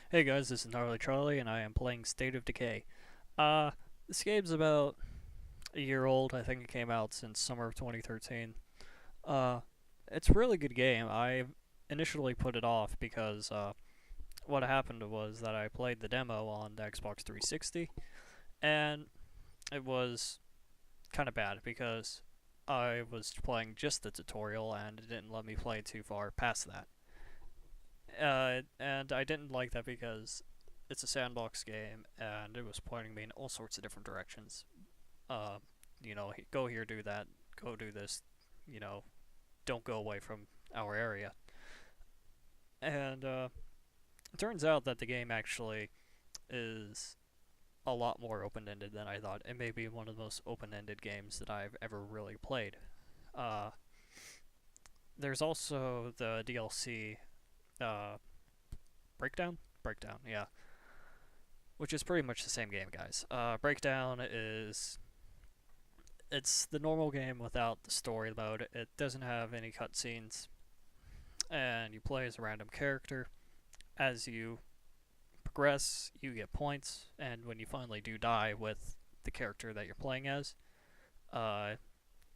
Hey guys, this is Gnarly Charlie, and I am playing State of Decay. Uh, this game's about a year old. I think it came out since summer of 2013. Uh, it's a really good game. I initially put it off because what happened was that I played the demo on the Xbox 360, and it was kind of bad because I was playing just the tutorial, and it didn't let me play too far past that. And I didn't like that because it's a sandbox game, and it was pointing me in all sorts of different directions. Uh, go here, do that, go do this. You know, don't go away from our area. And it turns out that the game actually is a lot more open-ended than I thought. It may be one of the most open-ended games that I've ever really played. Uh, there's also the DLC uh, breakdown, yeah, which is pretty much the same game, guys. Breakdown is it's the normal game without the story mode. It doesn't have any cutscenes, and you play as a random character. As you progress, you get points, and when you finally do die with the character that you're playing as, uh,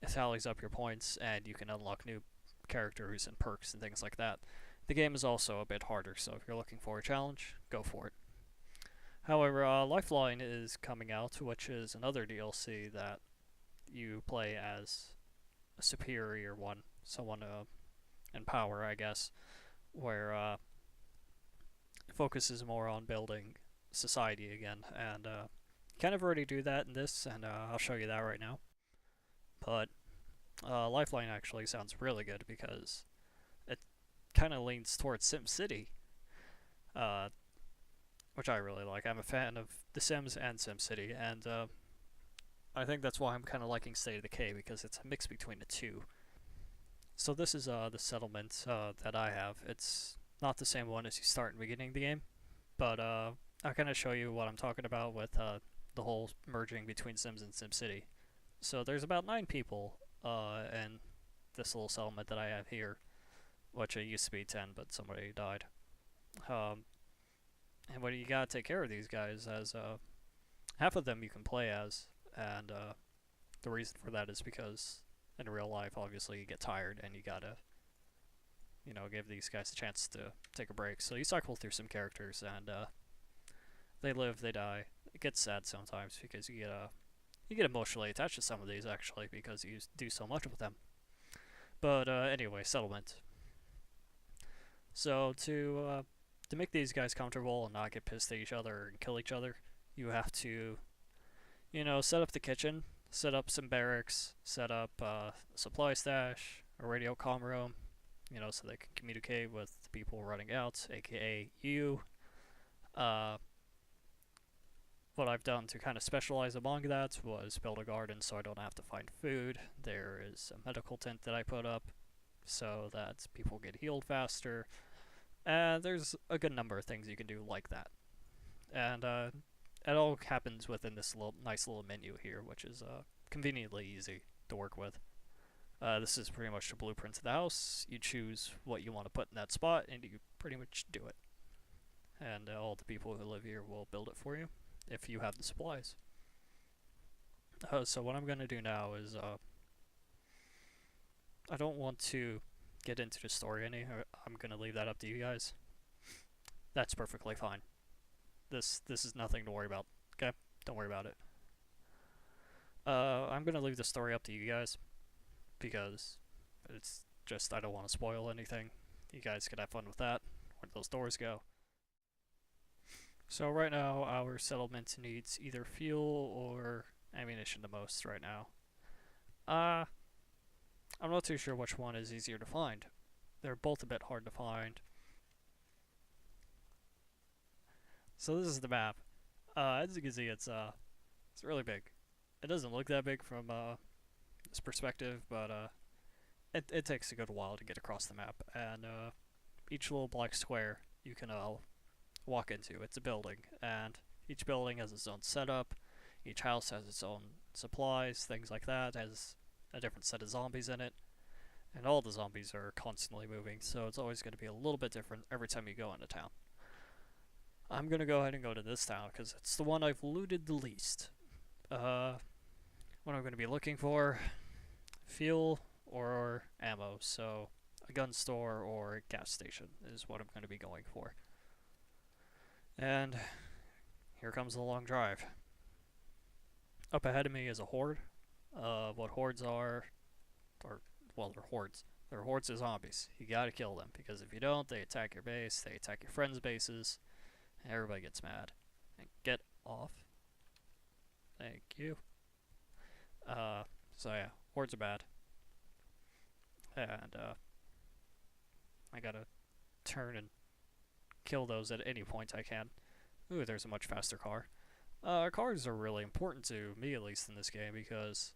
it tallies up your points, and you can unlock new characters and perks and things like that. The game is also a bit harder, so if you're looking for a challenge, go for it. However, Lifeline is coming out, which is another DLC that you play as a superior one, someone in power, I guess, where it focuses more on building society again. And kind of already do that in this, and I'll show you that right now. But Lifeline actually sounds really good because it kind of leans towards SimCity, uh, which I really like. I'm a fan of The Sims and SimCity, and I think that's why I'm kind of liking State of Decay because it's a mix between the two. So this is the settlement that I have. It's not the same one as you start in the beginning of the game, but I'll kind of show you what I'm talking about with the whole merging between Sims and SimCity. So there's about 9 people in this little settlement that I have here, which it used to be 10, but somebody died. Um, and what you gotta take care of these guys, as half of them you can play as, and the reason for that is because in real life, obviously, you get tired and you gotta, give these guys a chance to take a break. So you cycle through some characters, and they live, they die. It gets sad sometimes because you get emotionally attached to some of these actually because you do so much with them. But anyway, settlement. So to make these guys comfortable and not get pissed at each other and kill each other, you have to set up the kitchen, set up some barracks, set up a supply stash, a radio comm room, so they can communicate with the people running out, aka you. Uh, what I've done to kind of specialize among that was build a garden so I don't have to find food. There is a medical tent that I put up so that people get healed faster. And there's a good number of things you can do like that. And it all happens within this nice little menu here, which is conveniently easy to work with. This is pretty much the blueprint of the house. You choose what you want to put in that spot, and you pretty much do it. And all the people who live here will build it for you if you have the supplies. So what I'm going to do now is I don't want to get into the story any. I'm going to leave that up to you guys. That's perfectly fine. This is nothing to worry about. Okay, don't worry about it. I'm gonna leave the story up to you guys because it's just I don't want to spoil anything. You guys can have fun with that. Where those doors go. So right now our settlement needs either fuel or ammunition the most right now. Uh, I'm not too sure which one is easier to find. They're both a bit hard to find. So this is the map. As you can see, it's really big. It doesn't look that big from this perspective, but it takes a good while to get across the map. And each little black square you can walk into. It's a building, and each building has its own setup. Each house has its own supplies, things like that. It has a different set of zombies in it, and all the zombies are constantly moving, so it's always going to be a little bit different every time you go into town. I'm gonna go ahead and go to this town because it's the one I've looted the least. Uh, what I'm gonna be looking for: fuel or ammo. So a gun store or a gas station is what I'm gonna be going for. And here comes the long drive. Up ahead of me is a horde. What hordes are, or well, they're hordes. They're hordes of zombies. You gotta kill them because if you don't, they attack your base, they attack your friends' bases, and everybody gets mad. And get off. Thank you. So yeah, hordes are bad, and I gotta turn and kill those at any point I can. Ooh, there's a much faster car. Cars are really important to me, at least in this game, because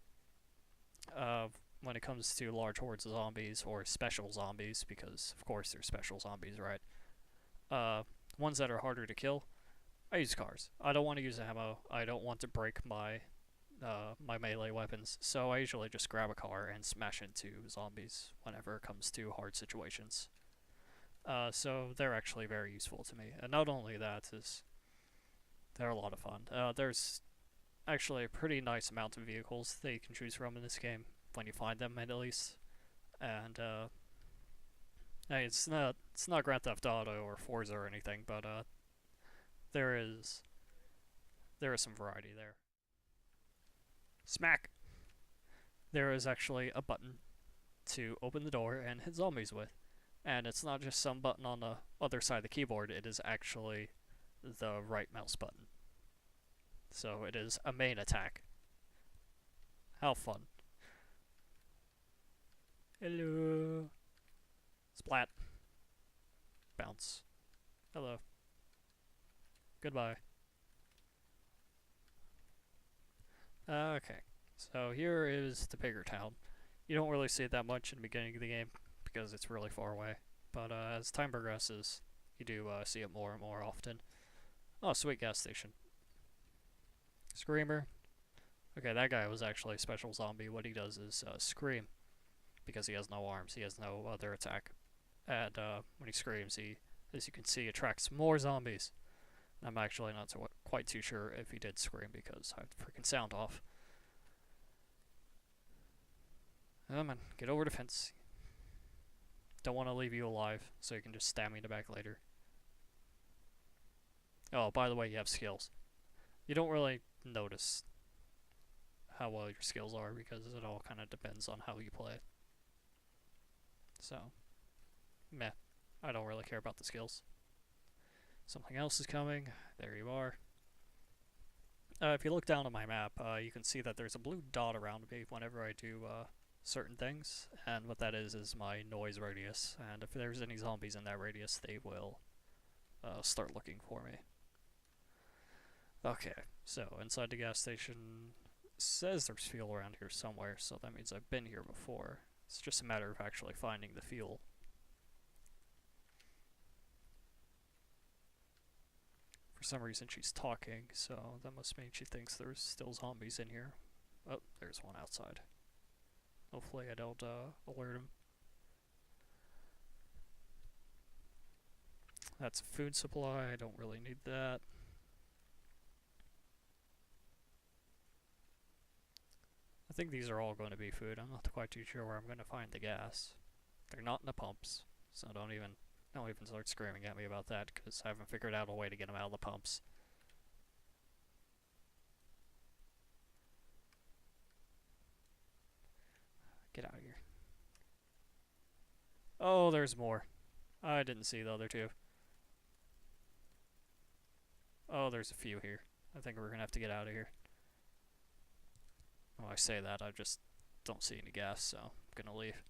when it comes to large hordes of zombies, or special zombies, because of course they're special zombies, right? Ones that are harder to kill, I use cars. I don't want to use ammo. I don't want to break my melee weapons, so I usually just grab a car and smash into zombies whenever it comes to hard situations. So they're actually very useful to me. And not only that, is they're a lot of fun. There's actually a pretty nice amount of vehicles that you can choose from in this game, when you find them at least. And hey, it's not Grand Theft Auto or Forza or anything, but there is some variety there. Smack! There is actually a button to open the door and hit zombies with. And it's not just some button on the other side of the keyboard, it is actually the right mouse button. So it is a main attack. How fun. Hello. Splat. Bounce. Hello. Goodbye. Okay. So here is the bigger town. You don't really see it that much in the beginning of the game because it's really far away. But as time progresses, you do see it more and more often. Oh, sweet gas station. Screamer. Okay, that guy was actually a special zombie. What he does is scream because he has no arms. He has no other attack. And when he screams, he, as you can see, attracts more zombies. I'm actually not quite too sure if he did scream because I have the freaking sound off. Oh man, get over the fence. Don't want to leave you alive, so you can just stab me in the back later. Oh, by the way, you have skills. You don't really notice how well your skills are because it all kind of depends on how you play. So, meh. I don't really care about the skills. Something else is coming. There you are. If you look down on my map, you can see that there's a blue dot around me whenever I do certain things, and what that is my noise radius, and if there's any zombies in that radius, they will start looking for me. Okay, so inside the gas station, says there's fuel around here somewhere, so that means I've been here before. It's just a matter of actually finding the fuel. For some reason she's talking, so that must mean she thinks there's still zombies in here. Oh, there's one outside. Hopefully I don't alert him. That's a food supply, I don't really need that. I think these are all going to be food. I'm not quite too sure where I'm going to find the gas. They're not in the pumps, so don't even start screaming at me about that, because I haven't figured out a way to get them out of the pumps. Get out of here. Oh, there's more. I didn't see the other two. Oh, there's a few here. I think we're gonna have to get out of here. Oh, I say that, I just don't see any gas, so I'm gonna leave.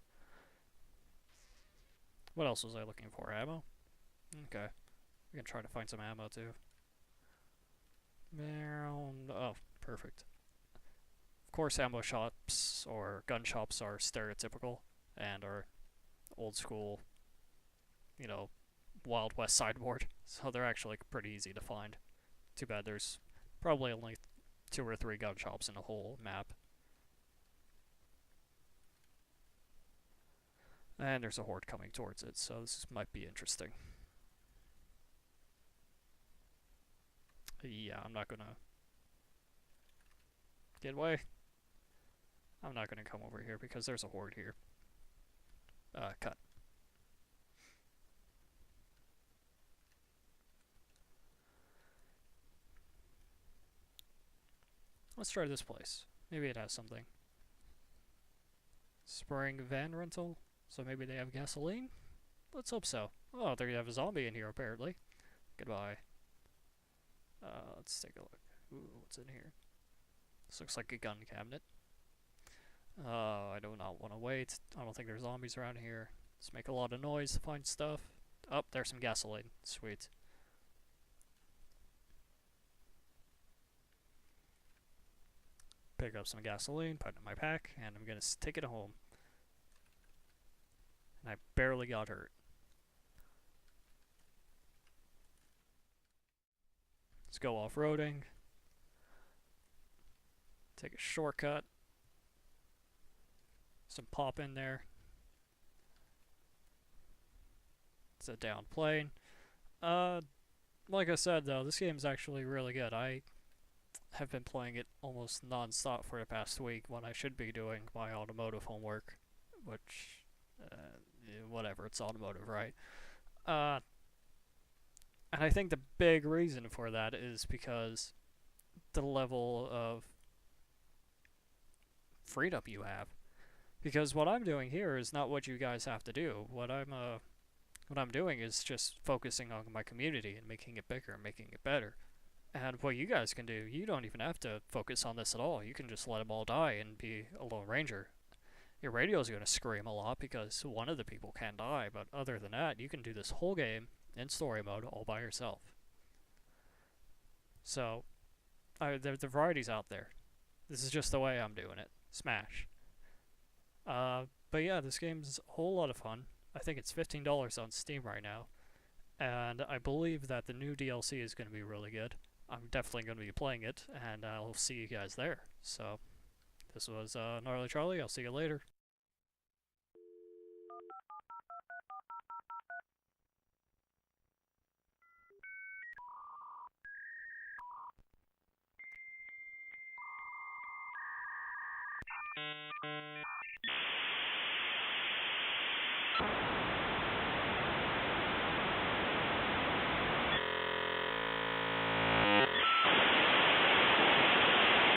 What else was I looking for? Ammo? Okay. We can try to find some ammo too. Oh, perfect. Of course, ammo shops or gun shops are stereotypical and are old school, you know, Wild West sideboard, so they're actually pretty easy to find. Too bad there's probably only 2 or 3 gun shops in the whole map. And there's a horde coming towards it, so this might be interesting. Yeah, I'm not gonna get away. I'm not gonna come over here because there's a horde here. Cut. Let's try this place. Maybe it has something. Spring van rental? So maybe they have gasoline? Let's hope so. Oh, they have a zombie in here apparently. Goodbye. Let's take a look. Ooh, what's in here? This looks like a gun cabinet. I do not want to wait. I don't think there's zombies around here. Let's make a lot of noise to find stuff. Oh, there's some gasoline. Sweet. Pick up some gasoline, put it in my pack, and I'm gonna take it home. And I barely got hurt. Let's go off-roading. Take a shortcut. Some pop in there. It's a down plane. Like I said though, this game is actually really good. I have been playing it almost non-stop for the past week when I should be doing my automotive homework, which, whatever, it's automotive, right? And I think the big reason for that is because the level of freedom you have. Because what I'm doing here is not what you guys have to do. What I'm doing is just focusing on my community and making it bigger and making it better. And what you guys can do, you don't even have to focus on this at all. You can just let them all die and be a Lone Ranger. Your radio's going to scream a lot because one of the people can't die, but other than that, you can do this whole game in story mode all by yourself. So, the variety's out there. This is just the way I'm doing it. Smash. But yeah, this game's a whole lot of fun. I think it's $15 on Steam right now. And I believe that the new DLC is going to be really good. I'm definitely going to be playing it, and I'll see you guys there. So, this was Gnarly Charlie. I'll see you later.